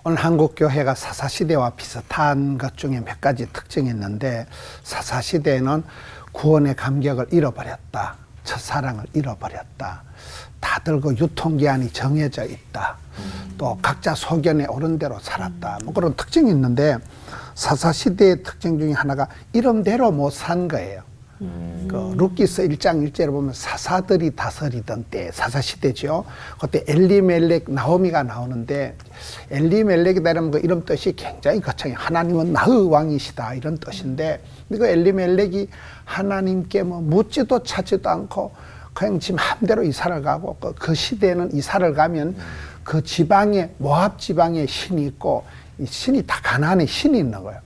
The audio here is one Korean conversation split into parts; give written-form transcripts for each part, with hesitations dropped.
오늘 한국교회가 사사시대와 비슷한 것 중에 몇 가지 특징이 있는데, 사사시대에는 구원의 감격을 잃어버렸다. 첫사랑을 잃어버렸다. 다들 그 유통기한이 정해져 있다. 또 각자 소견에 옳은 대로 살았다. 뭐 그런 특징이 있는데, 사사시대의 특징 중에 하나가 이름대로 못 산 거예요. 그 룻기서 1장 1절에 보면 사사들이 다스리던 때, 사사시대죠. 그때 엘리멜렉, 나오미가 나오는데, 엘리멜렉이다 이러면 그 이름 뜻이 굉장히 거창해요. 하나님은 나의 왕이시다 이런 뜻인데, 그 엘리멜렉이 하나님께 뭐 묻지도 찾지도 않고 그냥 지 마음대로 이사를 가고, 그 시대에는 이사를 가면 그 지방에, 모압 지방에 신이 있고, 이 신이 다 가나안에 신이 있는 거예요.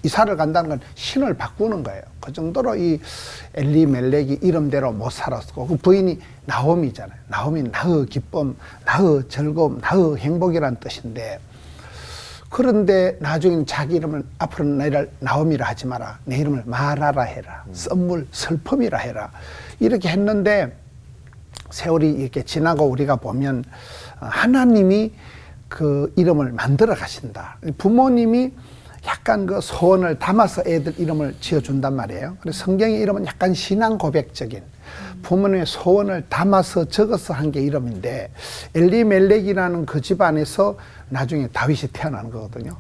이사를 간다는 건 신을 바꾸는 거예요. 그 정도로 이 엘리멜렉이 이름대로 못 살았고, 그 부인이 나오미잖아요. 나오미 나의 기쁨, 나의 즐거움, 나의 행복이란 뜻인데, 그런데 나중에는 자기 이름을 앞으로는 너희를 나오미라 하지 마라. 내 이름을 마라라 해라. 썸물, 슬픔이라 해라. 이렇게 했는데 세월이 이렇게 지나고 우리가 보면 하나님이 그 이름을 만들어 가신다. 부모님이 약간 그 소원을 담아서 애들 이름을 지어준단 말이에요. 그래서 성경의 이름은 약간 신앙 고백적인 부모님의 소원을 담아서 적어서 한 게 이름인데, 엘리멜렉이라는 그 집안에서 나중에 다윗이 태어나는 거거든요.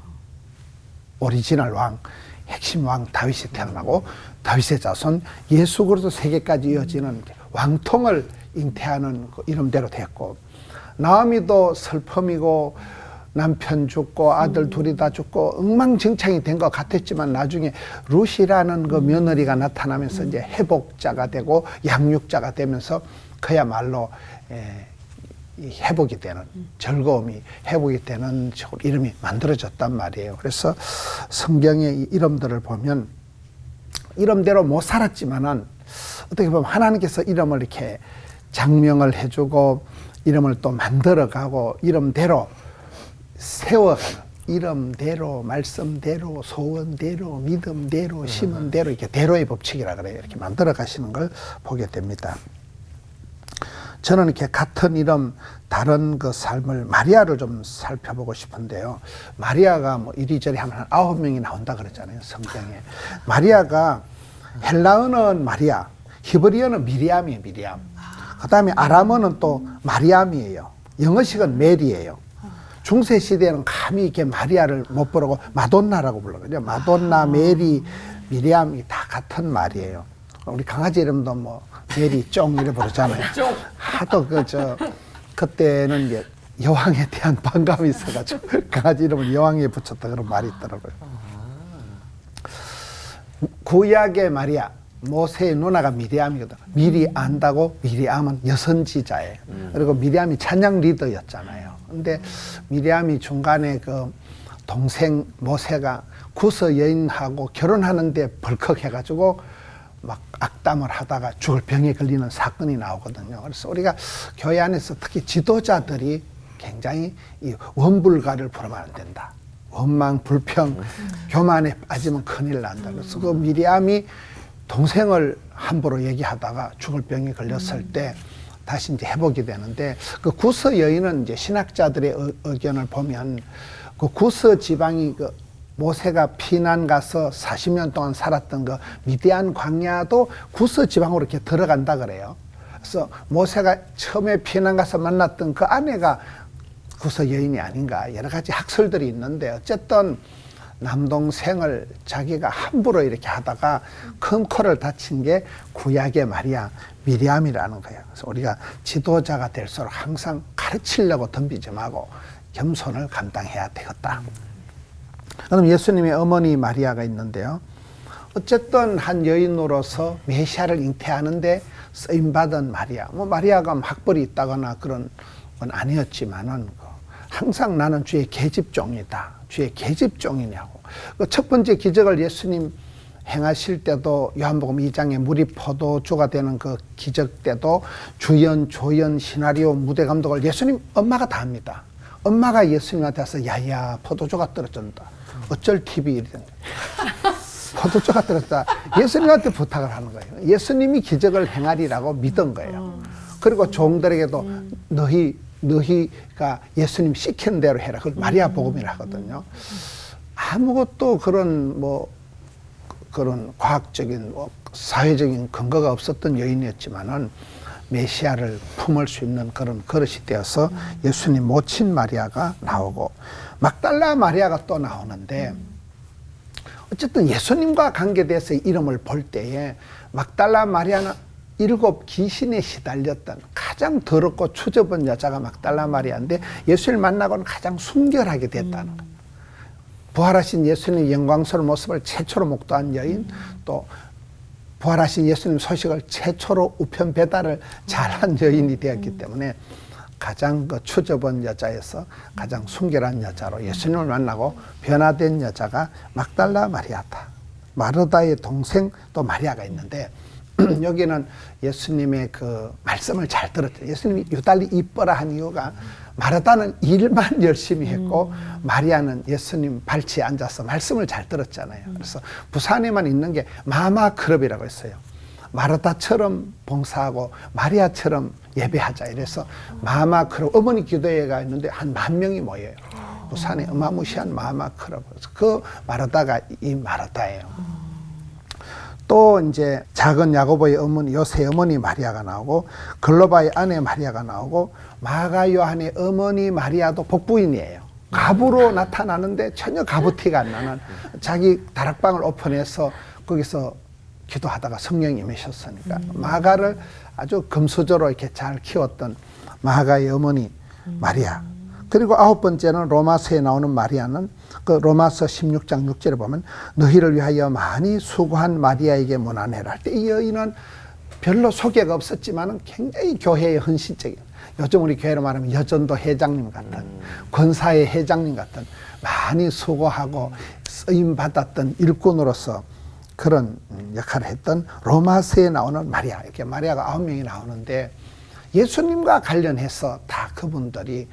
오리지널 왕, 핵심 왕 다윗이 태어나고, 다윗의 자손 예수 그리스도 세계까지 이어지는 왕통을 잉태하는 그 이름대로 됐고, 나오미도 슬픔이고 남편 죽고 아들 둘이 다 죽고 엉망진창이 된 것 같았지만, 나중에 룻이라는 그 며느리가 나타나면서 이제 회복자가 되고 양육자가 되면서 그야말로 이 회복이 되는, 즐거움이 회복이 되는 식으로 이름이 만들어졌단 말이에요. 그래서 성경의 이 이름들을 보면 이름대로 못 살았지만은 어떻게 보면 하나님께서 이름을 이렇게 장명을 해주고 이름을 또 만들어가고 이름대로 세워가는, 이름대로, 말씀대로, 소원대로, 믿음대로, 심은대로, 이렇게 대로의 법칙이라 그래요. 이렇게 만들어 가시는 걸 보게 됩니다. 저는 이렇게 같은 이름, 다른 그 삶을, 마리아를 좀 살펴보고 싶은데요. 마리아가 뭐 이리저리 하면 한 9명이 나온다 그랬잖아요, 성경에. 마리아가 헬라어는 마리아, 히브리어는 미리암이에요, 미리암. 그 다음에 아람어는 또 마리암이에요. 영어식은 메리예요. 중세 시대에는 감히 이렇게 마리아를 못 부르고 마돈나라고 불러요. 마돈나, 메리, 미리암이 다 같은 말이에요. 우리 강아지 이름도 뭐 메리 쫑 이래 부르잖아요. 하도 그때는 이제 여왕에 대한 반감이 있어가지고 강아지 이름을 여왕에 붙였다 그런 말이 있더라고요. 구약의 마리아, 모세의 누나가 미리암이거든. 미리 안다고 미리암은 여선지자예요. 그리고 미리암이 찬양 리더였잖아요. 근데 미리암이 중간에 그 동생 모세가 구스 여인하고 결혼하는데 벌컥 해가지고 막 악담을 하다가 죽을 병에 걸리는 사건이 나오거든요. 그래서 우리가 교회 안에서 특히 지도자들이 굉장히 이 원불가를 부르면 안 된다. 원망, 불평, 교만에 빠지면 큰일 난다. 그래서 그 미리암이 동생을 함부로 얘기하다가 죽을 병에 걸렸을 때 다시 이제 회복이 되는데, 그 구스 여인은 이제 신학자들의 의견을 보면 그 구스 지방이 그 모세가 피난 가서 40년 동안 살았던 그 미디안 광야도 구스 지방으로 이렇게 들어간다 그래요. 그래서 모세가 처음에 피난 가서 만났던 그 아내가 구스 여인이 아닌가, 여러 가지 학설들이 있는데, 어쨌든 남동생을 자기가 함부로 이렇게 하다가 큰 코를 다친 게 구약의 마리아 미리암이라는 거예요. 그래서 우리가 지도자가 될수록 항상 가르치려고 덤비지 말고 겸손을 감당해야 되겠다. 그럼 예수님의 어머니 마리아가 있는데요. 어쨌든 한 여인으로서 메시아를 잉태하는데 쓰임받은 마리아. 뭐 마리아가 학벌이 있다거나 그런 건 아니었지만은 항상 나는 주의 계집종이다. 주의 계집종이냐고. 그 첫 번째 기적을 예수님 행하실 때도 요한복음 2장에 물이 포도주가 되는 그 기적 때도 주연, 조연, 시나리오, 무대 감독을 예수님 엄마가 다 합니다. 엄마가 예수님한테 와서 야야 포도주가 떨어진다. 어쩔 TV 이러던데. 포도주가 떨어졌다. 예수님한테 부탁을 하는 거예요. 예수님이 기적을 행하리라고 믿은 거예요. 그리고 종들에게도 너희 너희가 예수님 시키는 대로 해라. 그걸 마리아 복음이라 하거든요. 아무것도 그런 그런 과학적인 사회적인 근거가 없었던 여인이었지만은 메시아를 품을 수 있는 그런 그릇이 되어서 예수님 모친 마리아가 나오고 막달라 마리아가 또 나오는데 어쨌든 예수님과 관계돼서 이름을 볼 때에 막달라 마리아는 7 귀신에 시달렸던 가장 더럽고 추접한 여자가 막달라 마리아인데 예수를 만나고는 가장 순결하게 됐다는 거예요. 부활하신 예수님 영광스러운 모습을 최초로 목도한 여인, 또 부활하신 예수님 소식을 최초로 우편 배달을 잘한 여인이 되었기 때문에 가장 그 추접한 여자에서 가장 순결한 여자로 예수님을 만나고 변화된 여자가 막달라 마리아다. 마르다의 동생 또 마리아가 있는데 여기는 예수님의 그 말씀을 잘 들었죠. 예수님이 유달리 이뻐라 한 이유가 마르다는 일만 열심히 했고 마리아는 예수님 발치에 앉아서 말씀을 잘 들었잖아요. 그래서 부산에만 있는 게 마마 클럽이라고 했어요. 마르다처럼 봉사하고 마리아처럼 예배하자 이래서 마마 클럽 어머니 기도회가 있는데 한 10,000명이 모여요. 부산에 어마무시한 마마 클럽. 그 마르다가 이 마르다예요. 또 이제 작은 야고보의 어머니 요새 어머니 마리아가 나오고 글로바의 아내 마리아가 나오고 마가 요한의 어머니 마리아도 복부인이에요. 갑으로 나타나는데 전혀 갑부티가 안 나는 자기 다락방을 오픈해서 거기서 기도하다가 성령이 임하셨으니까 마가를 아주 금수저로 이렇게 잘 키웠던 마가의 어머니 마리아. 그리고 9번째는 로마서에 나오는 마리아는 그 로마서 16장 6절에 보면 너희를 위하여 많이 수고한 마리아에게 문안해라 할 때 이 여인은 별로 소개가 없었지만은 굉장히 교회의 헌신적인, 요즘 우리 교회로 말하면 여전도 회장님 같은 권사의 회장님 같은 많이 수고하고 쓰임 받았던 일꾼으로서 그런 역할을 했던 로마서에 나오는 마리아. 이렇게 마리아가 9명이 나오는데 예수님과 관련해서 다 그분들이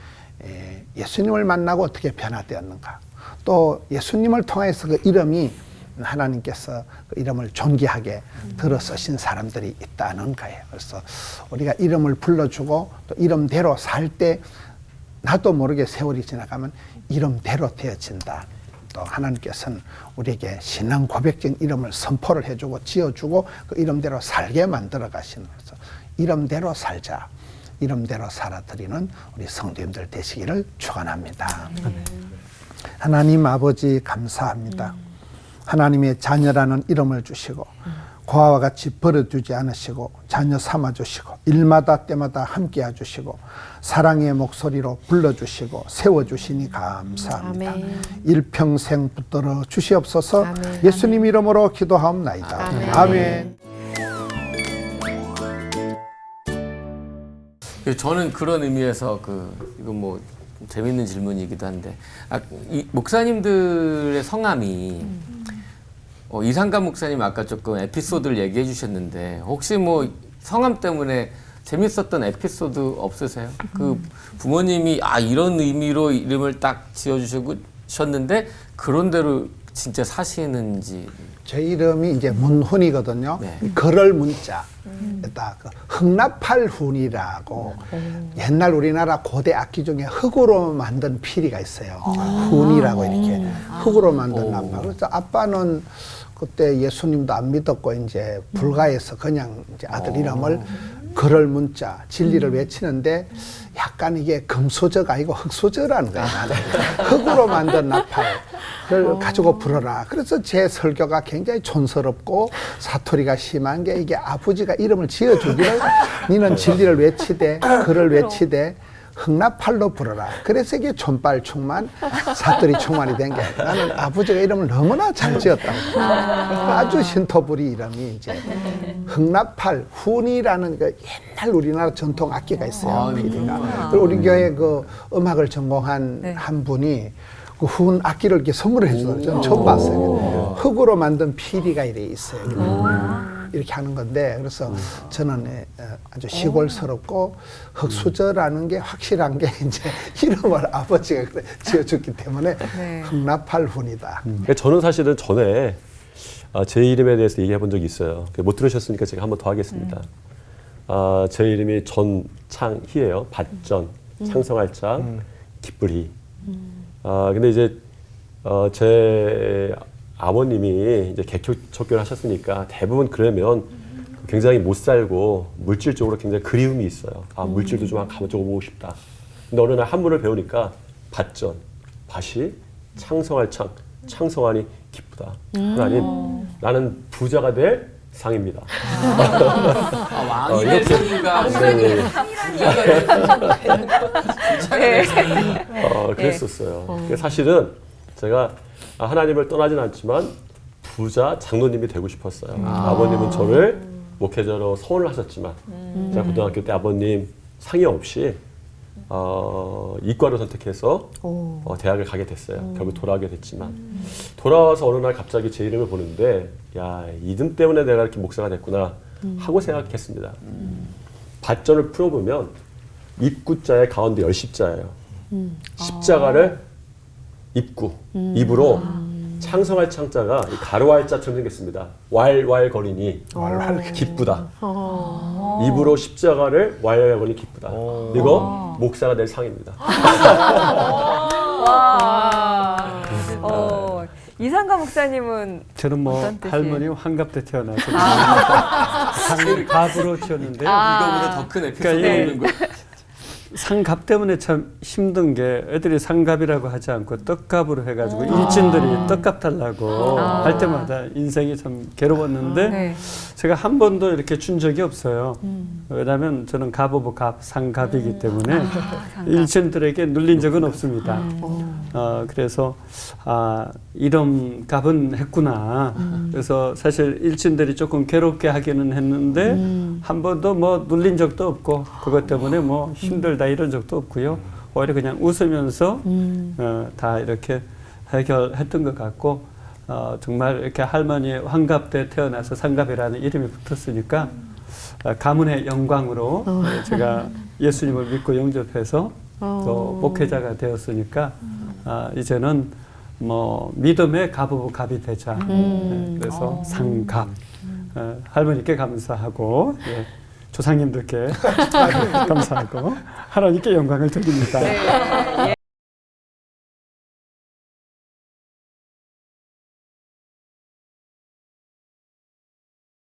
예수님을 만나고 어떻게 변화되었는가, 또 예수님을 통해서 그 이름이 하나님께서 그 이름을 존귀하게 들어 쓰신 사람들이 있다는 거예요. 그래서 우리가 이름을 불러주고 또 이름대로 살 때 나도 모르게 세월이 지나가면 이름대로 되어진다. 또 하나님께서는 우리에게 신앙 고백적인 이름을 선포를 해주고 지어주고 그 이름대로 살게 만들어 가시는 거죠. 이름대로 살자. 이름대로 살아드리는 우리 성도님들 되시기를 축원합니다. 하나님 아버지 감사합니다. 하나님의 자녀라는 이름을 주시고 고아와 같이 버려두지 않으시고 자녀 삼아주시고 일마다 때마다 함께 해주시고 사랑의 목소리로 불러주시고 세워주시니 감사합니다. 아멘. 일평생 붙들어 주시옵소서. 아멘. 예수님 이름으로 기도하옵나이다. 아멘. 아멘. 저는 그런 의미에서 이건 뭐 재밌는 질문이기도 한데 이 목사님들의 성함이 이상감 목사님 아까 조금 에피소드를 얘기해 주셨는데 혹시 뭐 성함 때문에 재밌었던 에피소드 없으세요? 그 부모님이 이런 의미로 이름을 딱 지어주셨는데 그런 대로 진짜 사시는지. 제 이름이 이제 문훈이거든요. 네. 걸을 문자. 그 흑납팔훈이라고 옛날 우리나라 고대 악기 중에 흙으로 만든 피리가 있어요. 훈이라고 이렇게 흙으로 만든 납파. 그래서 아빠는 그때 예수님도 안 믿었고 이제 불가해서 그냥 이제 아들 이름을 걸을 문자 진리를 외치는데 약간 이게 금소저가 아니고 흙소저라는 거예요. 나는 흙으로 만든 나팔을 가지고 불어라. 그래서 제 설교가 굉장히 촌스럽고 사투리가 심한 게 이게 아버지가 이름을 지어주기를 니는 진리를 외치되 글을 외치되 흑나팔로 불어라. 그래서 이게 촌발 충만, 사투리 충만이 된 게 나는 아버지가 이름을 너무나 잘 지었다고. 아주 신토부리 이름이 이제 흑나팔, 훈이라는 그 옛날 우리나라 전통 악기가 있어요. 피리가. 그리고 우리 교회 그 음악을 전공한 한 분이 그 훈 악기를 이렇게 선물해 주더라고요. 저는 처음 봤어요. 흙으로 만든 피리가 이렇게 있어요. 이렇게 하는 건데, 그래서 저는 아주 시골스럽고 흙수저라는 게 확실한 게 이제 이름을 아버지가 지어줬기 때문에 흑나팔훈이다. 저는 사실은 전에 제 이름에 대해서 얘기해 본 적이 있어요. 못 들으셨으니까 제가 한 번 더 하겠습니다. 제 이름이 전창희예요. 밭전. 창성할 창, 기쁘리. 근데 이제 제 아버님이 이제 개척교를 하셨으니까 대부분 그러면 굉장히 못 살고 물질적으로 굉장히 그리움이 있어요. 물질도 좀 가져보고 싶다. 근데 어느 날 한문을 배우니까 밭전, 밭이 창성할 창, 창성하니 기쁘다. 하나님, 나는 부자가 될 상입니다. 왕이 될 상인가? 네. 네. 그랬었어요. 그래서 사실은 제가 하나님을 떠나진 않지만 부자 장로님이 되고 싶었어요. 아버님은 저를 목회자로 서원을 하셨지만 제가 고등학교 때 아버님 상의 없이 이과를 선택해서 대학을 가게 됐어요. 결국 돌아가게 됐지만 돌아와서 어느 날 갑자기 제 이름을 보는데 야, 이름 때문에 내가 이렇게 목사가 됐구나 하고 생각했습니다. 밭전을 풀어보면 입구자의 가운데 열십자예요. 십자가를 입구, 입으로 창성할 창자가 가로할 자처럼 생겼습니다. 왈왈거리니 기쁘다. 입으로 십자가를 왈왈거리니 기쁘다. 이거 목사가 될 상입니다. 이상가 목사님은 저는 뭐 어떤 뜻이에요? 할머니 환갑 때 태어나서 상갑으로 치웠는데요. 이거보다 더 큰 에피소드 그러니까 없는 거예요. 상갑 때문에 참 힘든 게 애들이 상갑이라고 하지 않고 떡갑으로 해가지고 일진들이 떡값 달라고 할 때마다 인생이 참 괴로웠는데 네. 제가 한 번도 이렇게 준 적이 없어요. 왜냐하면 저는 갑오브 갑, 상갑이기 때문에 일진들에게 눌린 적은 없습니다. 그래서 이런 갑은 했구나. 그래서 사실 일진들이 조금 괴롭게 하기는 했는데 한 번도 뭐 눌린 적도 없고 그것 때문에 뭐 힘들다 이런 적도 없고요. 오히려 그냥 웃으면서 다 이렇게 해결했던 것 같고 정말 이렇게 할머니의 환갑 때 태어나서 상갑이라는 이름이 붙었으니까 가문의 영광으로 제가 예수님을 믿고 영접해서 또 목회자가 되었으니까 이제는 뭐 믿음의 갑오브 갑이 되자. 그래서 상갑. 할머니께 감사하고 조상님들께 감사하고 하나님께 영광을 드립니다. 네.